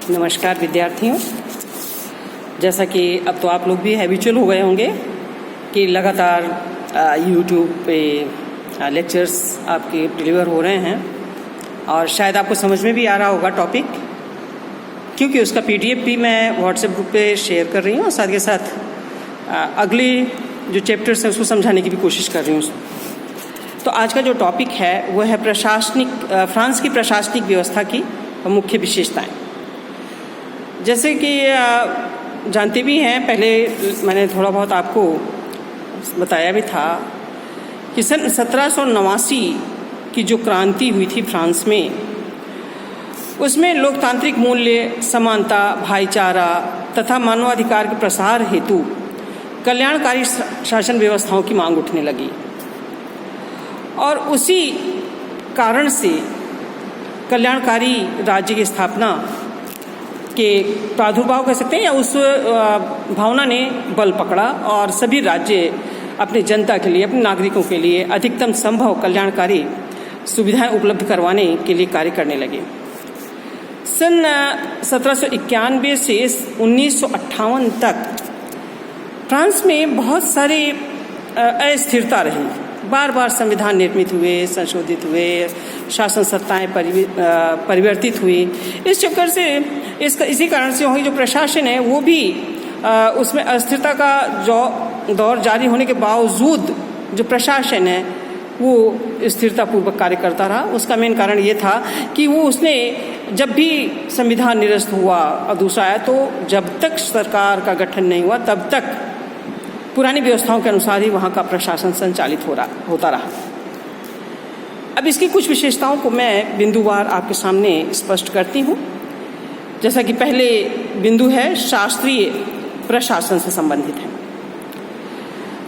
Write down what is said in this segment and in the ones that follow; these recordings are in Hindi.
नमस्कार विद्यार्थियों। जैसा कि अब तो आप लोग भी हैबिचुअल हो गए होंगे कि लगातार यूट्यूब पे लेक्चर्स आपके डिलीवर हो रहे हैं और शायद आपको समझ में भी आ रहा होगा टॉपिक, क्योंकि उसका पीडीएफ भी मैं व्हाट्सएप ग्रुप पे शेयर कर रही हूँ और साथ के साथ अगले जो चैप्टर्स हैं उसको समझाने की भी कोशिश कर रही हूँ। तो आज का जो टॉपिक है वो है फ्रांस की प्रशासनिक व्यवस्था की मुख्य विशेषताएं। जैसे कि जानते भी हैं, पहले मैंने थोड़ा बहुत आपको बताया भी था कि सन 1789 की जो क्रांति हुई थी फ्रांस में, उसमें लोकतांत्रिक मूल्य, समानता, भाईचारा तथा मानवाधिकार के प्रसार हेतु कल्याणकारी शासन व्यवस्थाओं की मांग उठने लगी और उसी कारण से कल्याणकारी राज्य की स्थापना के प्रादुर्भाव कह सकते हैं या उस भावना ने बल पकड़ा और सभी राज्य अपनी जनता के लिए, अपने नागरिकों के लिए अधिकतम संभव कल्याणकारी सुविधाएं उपलब्ध करवाने के लिए कार्य करने लगे। सन 1791 से 1958 तक फ्रांस में बहुत सारी अस्थिरता रही। बार बार संविधान निर्मित हुए, संशोधित हुए, शासन सत्ताएं परिवर्तित हुई। इस चक्कर से इसी कारण से वही जो प्रशासन है वो भी उसमें अस्थिरता का जो दौर जारी होने के बावजूद जो प्रशासन है वो स्थिरतापूर्वक कार्य करता रहा। उसका मेन कारण ये था कि वो उसने जब भी संविधान निरस्त हुआ और दूसरा आया, तो जब तक सरकार का गठन नहीं हुआ तब तक पुरानी व्यवस्थाओं के अनुसार ही वहाँ का प्रशासन संचालित होता रहा। अब इसकी कुछ विशेषताओं को मैं बिंदुवार आपके सामने स्पष्ट करती हूँ। जैसा कि पहले बिंदु है शास्त्रीय प्रशासन से संबंधित है।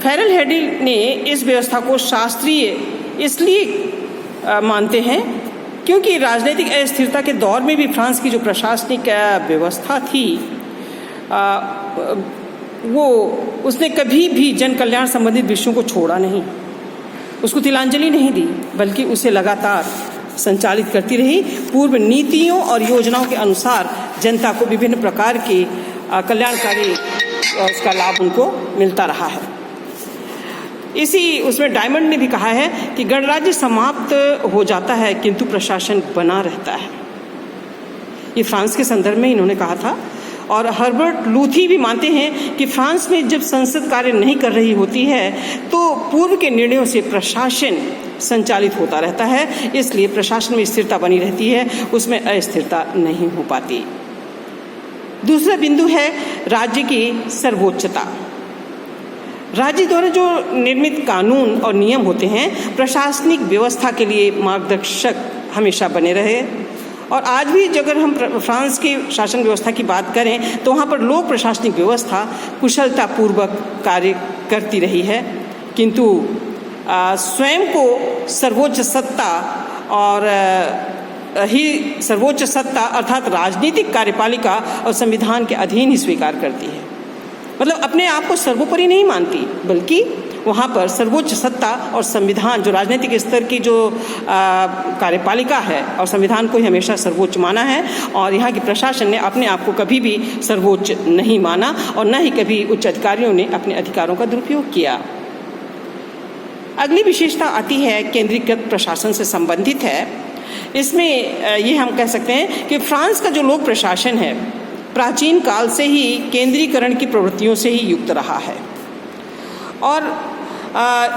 फेरल हेडिल ने इस व्यवस्था को शास्त्रीय इसलिए मानते हैं क्योंकि राजनीतिक अस्थिरता के दौर में भी फ्रांस की जो प्रशासनिक व्यवस्था थी वो उसने कभी भी जन कल्याण संबंधित विषयों को छोड़ा नहीं, उसको तिलांजलि नहीं दी, बल्कि उसे लगातार संचालित करती रही। पूर्व नीतियों और योजनाओं के अनुसार जनता को विभिन्न प्रकार के कल्याणकारी उसका लाभ उनको मिलता रहा है। इसी उसमें डायमंड ने भी कहा है कि गणराज्य समाप्त हो जाता है किंतु प्रशासन बना रहता है। ये फ्रांस के संदर्भ में इन्होंने कहा था। और हर्बर्ट लूथी भी मानते हैं कि फ्रांस में जब संसद कार्य नहीं कर रही होती है तो पूर्व के निर्णयों से प्रशासन संचालित होता रहता है, इसलिए प्रशासन में स्थिरता बनी रहती है, उसमें अस्थिरता नहीं हो पाती। दूसरा बिंदु है राज्य की सर्वोच्चता। राज्य द्वारा जो निर्मित कानून और नियम होते हैं प्रशासनिक व्यवस्था के लिए मार्गदर्शक हमेशा बने रहे। और आज भी अगर हम फ्रांस की शासन व्यवस्था की बात करें तो वहाँ पर लोक प्रशासनिक व्यवस्था कुशलतापूर्वक कार्य करती रही है, किंतु स्वयं को सर्वोच्च सत्ता अर्थात राजनीतिक कार्यपालिका और संविधान के अधीन ही स्वीकार करती है। मतलब अपने आप को सर्वोपरि नहीं मानती, बल्कि वहाँ पर सर्वोच्च सत्ता और संविधान, जो राजनीतिक स्तर की जो कार्यपालिका है और संविधान को ही हमेशा सर्वोच्च माना है। और यहाँ की प्रशासन ने अपने आप को कभी भी सर्वोच्च नहीं माना और न ही कभी उच्च अधिकारियों ने अपने अधिकारों का दुरुपयोग किया। अगली विशेषता आती है केंद्रीकृत प्रशासन से संबंधित है। इसमें ये हम कह सकते हैं कि फ्रांस का जो लोक प्रशासन है प्राचीन काल से ही केंद्रीकरण की प्रवृत्तियों से ही युक्त रहा है और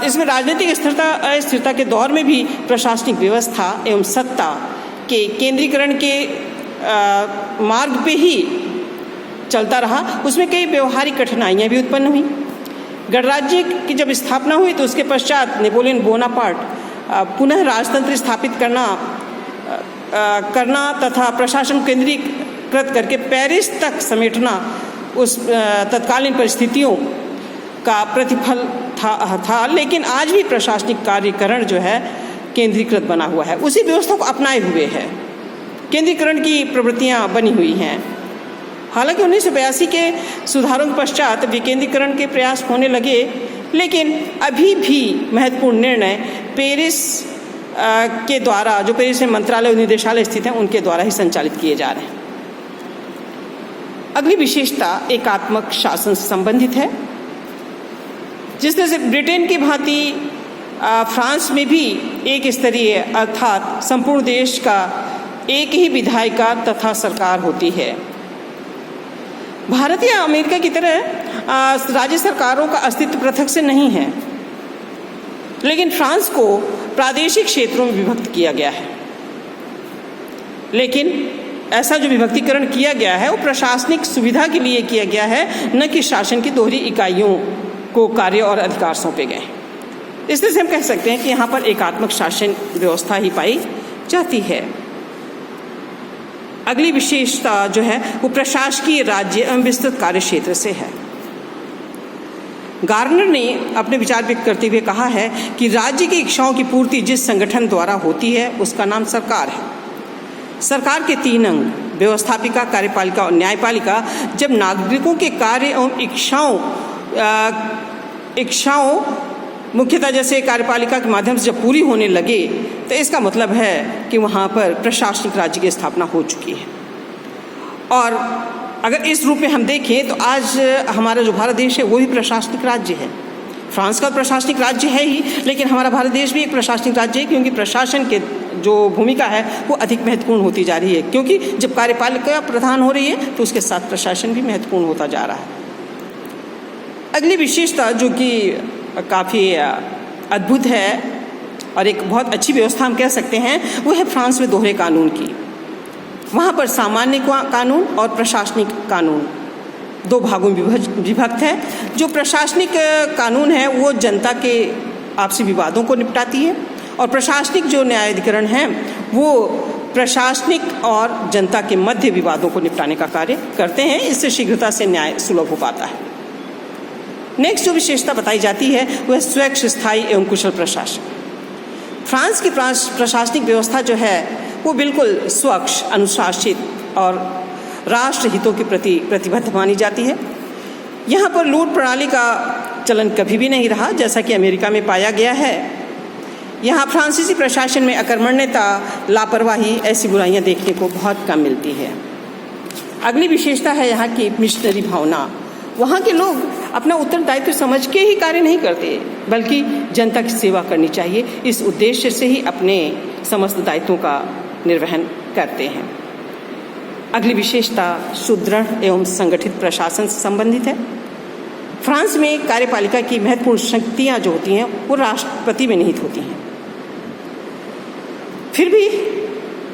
इसमें राजनीतिक अस्थिरता के दौर में भी प्रशासनिक व्यवस्था एवं सत्ता के केंद्रीकरण के मार्ग पे ही चलता रहा। उसमें कई व्यवहारिक कठिनाइयाँ भी उत्पन्न हुई। गणराज्य की जब स्थापना हुई तो उसके पश्चात नेपोलियन बोनापार्ट पुनः राजतंत्र स्थापित करना तथा प्रशासन केंद्रीकृत करके पेरिस तक समेटना उस तत्कालीन परिस्थितियों का प्रतिफल था। लेकिन आज भी प्रशासनिक कार्यकरण जो है केंद्रीकृत बना हुआ है, उसी व्यवस्था को अपनाए हुए है, केंद्रीकरण की प्रवृत्तियां बनी हुई हैं। हालांकि 1982 के सुधारों के पश्चात विकेंद्रीकरण के प्रयास होने लगे, लेकिन अभी भी महत्वपूर्ण निर्णय पेरिस के द्वारा, जो पेरिस में मंत्रालय और निदेशालय स्थित हैं, उनके द्वारा ही संचालित किए जा रहे हैं। अगली विशेषता एकात्मक शासन से संबंधित है। जिस तरह से ब्रिटेन की भांति फ्रांस में भी एक स्तरीय अर्थात संपूर्ण देश का एक ही विधायिका तथा सरकार होती है। भारत या अमेरिका की तरह राज्य सरकारों का अस्तित्व पृथक से नहीं है, लेकिन फ्रांस को प्रादेशिक क्षेत्रों में विभक्त किया गया है। लेकिन ऐसा जो विभक्तिकरण किया गया है वो प्रशासनिक सुविधा के लिए किया गया है, न कि शासन की दोहरी इकाइयों को कार्य और अधिकार सौंपे गए। इस तरह से हम कह सकते हैं कि यहाँ पर एकात्मक शासन व्यवस्था ही पाई जाती है। अगली विशेषता जो है वो प्रशासकीय राज्य एवं विस्तृत कार्य क्षेत्र से है। गार्नर ने अपने विचार व्यक्त करते हुए कहा है कि राज्य की इच्छाओं की पूर्ति जिस संगठन द्वारा होती है उसका नाम सरकार है। सरकार के 3 अंग व्यवस्थापिका, कार्यपालिका और न्यायपालिका जब नागरिकों के कार्य एवं इच्छाओं मुख्यतः जैसे कार्यपालिका के माध्यम से जब पूरी होने लगे तो इसका मतलब है कि वहाँ पर प्रशासनिक राज्य की स्थापना हो चुकी है। और अगर इस रूप में हम देखें तो आज हमारा जो भारत देश है वो भी प्रशासनिक राज्य है। फ्रांस का प्रशासनिक राज्य है ही, लेकिन हमारा भारत देश भी एक प्रशासनिक राज्य है, क्योंकि प्रशासन के जो भूमिका है वो अधिक महत्वपूर्ण होती जा रही है। क्योंकि जब कार्यपालिका प्रधान हो रही है तो उसके साथ प्रशासन भी महत्वपूर्ण होता जा रहा है। अगली विशेषता जो कि काफ़ी अद्भुत है और एक बहुत अच्छी व्यवस्था हम कह सकते हैं, वो है फ्रांस में दोहरे कानून की। वहाँ पर सामान्य कानून और प्रशासनिक कानून 2 भागों में विभक्त है। जो प्रशासनिक कानून है वो जनता के आपसी विवादों को निपटाती है, और प्रशासनिक जो न्यायाधिकरण है वो प्रशासनिक और जनता के मध्य विवादों को निपटाने का कार्य करते हैं। इससे शीघ्रता से न्याय सुलभ हो पाता है। नेक्स्ट जो विशेषता बताई जाती है वह स्वच्छ, स्थायी एवं कुशल प्रशासन। फ्रांस की प्रशासनिक व्यवस्था जो है वो बिल्कुल स्वच्छ, अनुशासित और राष्ट्र हितों के प्रति प्रतिबद्ध मानी जाती है। यहाँ पर लूट प्रणाली का चलन कभी भी नहीं रहा, जैसा कि अमेरिका में पाया गया है। यहाँ फ्रांसीसी प्रशासन में अकर्मण्यता, लापरवाही, ऐसी बुराइयाँ देखने को बहुत कम मिलती है। अगली विशेषता है यहाँ की मिशनरी भावना। वहाँ के लोग अपना उत्तरदायित्व समझ के ही कार्य नहीं करते, बल्कि जनता की सेवा करनी चाहिए, इस उद्देश्य से ही अपने समस्त दायित्वों का निर्वहन करते हैं। अगली विशेषता सुदृढ़ एवं संगठित प्रशासन से संबंधित है। फ्रांस में कार्यपालिका की महत्वपूर्ण शक्तियाँ जो होती हैं वो राष्ट्रपति में निहित होती हैं। फिर भी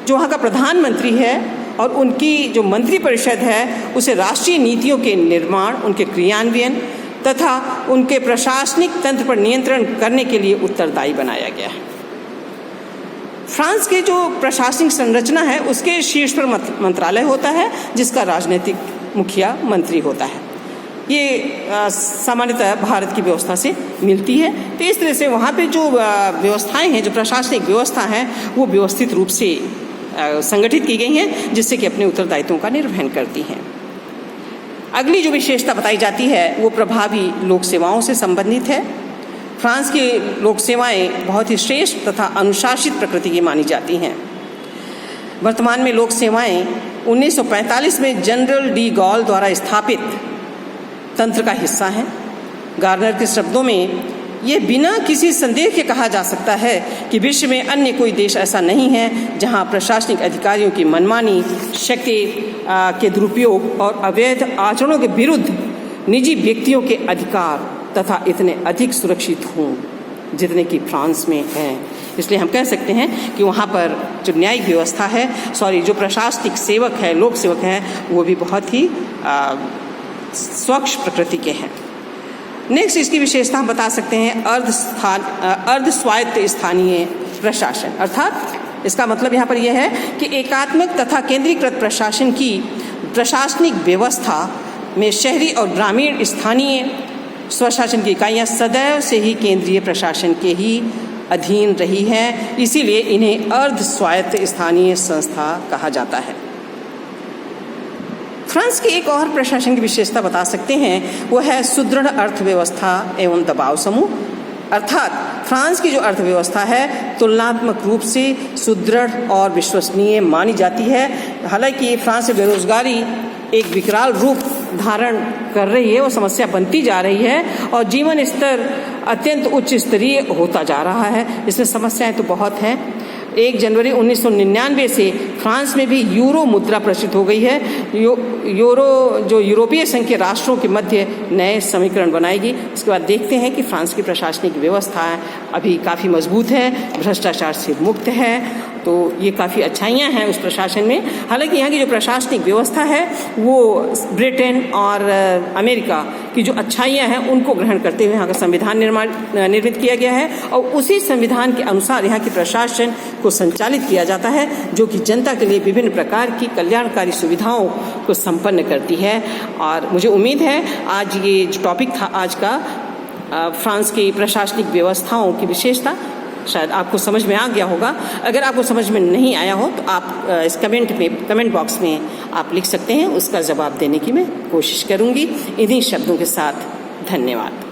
जो वहाँ का प्रधानमंत्री है और उनकी जो मंत्रिपरिषद है उसे राष्ट्रीय नीतियों के निर्माण, उनके क्रियान्वयन तथा उनके प्रशासनिक तंत्र पर नियंत्रण करने के लिए उत्तरदायी बनाया गया है। फ्रांस के जो प्रशासनिक संरचना है उसके शीर्ष पर मंत्रालय होता है, जिसका राजनीतिक मुखिया मंत्री होता है। ये सामान्यतः भारत की व्यवस्था से मिलती है। तो इस तरह से वहाँ पे जो व्यवस्थाएं हैं, जो प्रशासनिक व्यवस्था है वो व्यवस्थित रूप से संगठित की गई हैं, जिससे कि अपने उत्तरदायित्वों का निर्वहन करती हैं। अगली जो विशेषता बताई जाती है वो प्रभावी लोक सेवाओं से संबंधित है। फ्रांस की लोक सेवाएं बहुत ही श्रेष्ठ तथा अनुशासित प्रकृति की मानी जाती हैं। वर्तमान में लोक सेवाएं 1945 में जनरल डी गॉल द्वारा स्थापित तंत्र का हिस्सा हैं। गार्नर के शब्दों में ये बिना किसी संदेह के कहा जा सकता है कि विश्व में अन्य कोई देश ऐसा नहीं है जहां प्रशासनिक अधिकारियों की मनमानी, शक्ति के दुरुपयोग और अवैध आचरणों के विरुद्ध निजी व्यक्तियों के अधिकार तथा इतने अधिक सुरक्षित हों जितने कि फ्रांस में हैं। इसलिए हम कह सकते हैं कि वहाँ पर जो न्यायिक व्यवस्था है, जो प्रशासनिक सेवक है, लोक सेवक हैं, वो भी बहुत ही स्वच्छ प्रकृति के हैं। नेक्स्ट इसकी विशेषता हम बता सकते हैं अर्ध स्वायत्त स्थानीय प्रशासन। अर्थात इसका मतलब यहाँ पर यह है कि एकात्मक तथा केंद्रीकृत प्रशासन की प्रशासनिक व्यवस्था में शहरी और ग्रामीण स्थानीय स्वशासन की इकाइयाँ सदैव से ही केंद्रीय प्रशासन के ही अधीन रही हैं। इसीलिए इन्हें अर्ध स्वायत्त स्थानीय संस्था कहा जाता है। फ्रांस की एक और प्रशासन की विशेषता बता सकते हैं, वो है सुदृढ़ अर्थव्यवस्था एवं दबाव समूह। अर्थात फ्रांस की जो अर्थव्यवस्था है तुलनात्मक रूप से सुदृढ़ और विश्वसनीय मानी जाती है। हालांकि फ्रांस में बेरोजगारी एक विकराल रूप धारण कर रही है, वो समस्या बनती जा रही है और जीवन स्तर अत्यंत उच्च स्तरीय होता जा रहा है। इसमें समस्याएं तो बहुत हैं। 1 जनवरी 1999 से फ्रांस में भी यूरो मुद्रा प्रचलित हो गई है। यूरो जो यूरोपीय संघ के राष्ट्रों के मध्य नए समीकरण बनाएगी। इसके बाद देखते हैं कि फ्रांस की प्रशासनिक व्यवस्था अभी काफ़ी मजबूत है, भ्रष्टाचार से मुक्त है, तो ये काफ़ी अच्छाइयाँ हैं उस प्रशासन में। हालांकि यहाँ की जो प्रशासनिक व्यवस्था है वो ब्रिटेन और अमेरिका की जो अच्छाइयाँ हैं उनको ग्रहण करते हुए यहाँ का संविधान निर्मित किया गया है और उसी संविधान के अनुसार यहाँ के प्रशासन को संचालित किया जाता है, जो कि जनता के लिए विभिन्न प्रकार की कल्याणकारी सुविधाओं को संपन्न करती है। और मुझे उम्मीद है आज ये जो टॉपिक था आज का फ्रांस की प्रशासनिक व्यवस्थाओं की विशेषता शायद आपको समझ में आ गया होगा। अगर आपको समझ में नहीं आया हो तो आप इस कमेंट बॉक्स में आप लिख सकते हैं, उसका जवाब देने की मैं कोशिश करूंगी। इन्हीं शब्दों के साथ धन्यवाद।